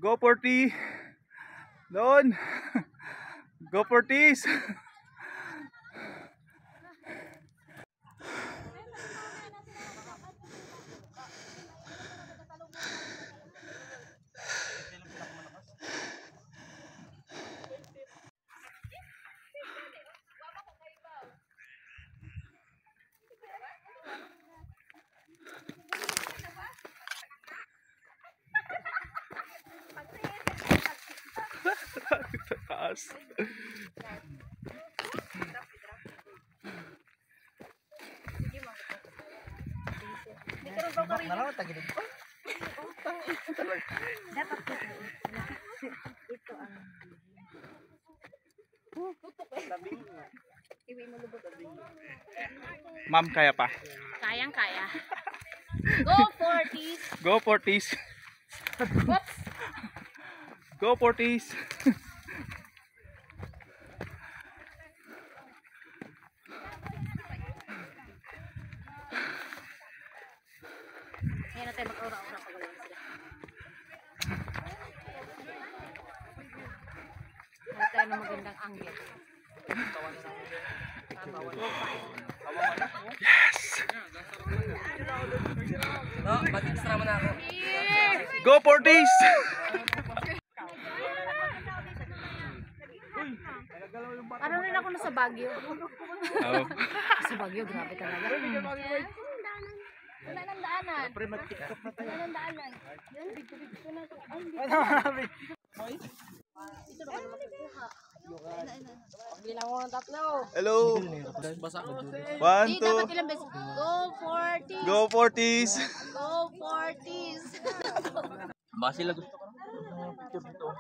Go 40. Doon. Go 40s. Taas. Ma'am, kaya pa? Kayang-kaya. Go 40s. Go 40s. Whoops. Go 40s. Ngayon natin mag-aura-aura pag wala sila. Ngayon tayo ng magandang angle. Yes! No, mag-extra mo na ako. Go 40s! Parang rin ako nasa Baguio. Oh. Sa Baguio, grabe talaga. Wala nang daanan. Wala nang daanan. Yan, big-big ko na. Ito naman magkukuha. Bilang mo ng tatlo. Hello! Basa ko dun. 1, Hindi, dapat ilang beses. Go 40s. Go 40s! Go 40s. Basi lang gusto ko. Picture dito.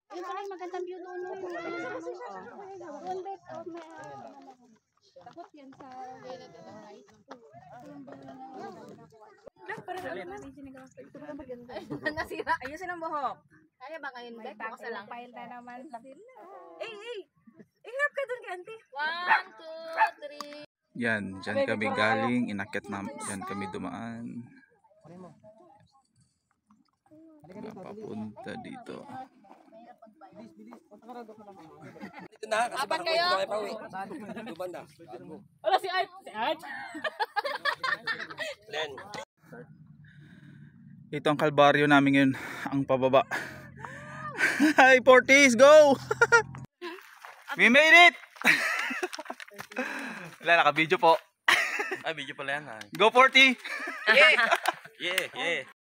Ayun pala yung magandang view doon. Takot yan sa nasira. Ayusin ang buhok. Kaya ba ngayon guys? Bukas na lang. Pail na naman sila. Eh! Ingat ka dun, Kanti. 1, 2, 3. Yan, dyan kami galing. Inakyat namin. Dyan kami dumaan. Papunta dito. Dito na, kasi Apat parang kayo? ito pa uwi. Banda. Wala si Art. Si Art. Len. Ito ang kalbaryo namin ngayon. Ang pababa. Hi 40s, go! We made it! Wala, naka-video po. Ay, video pala yan ha. Go 40! Yeah, yeah.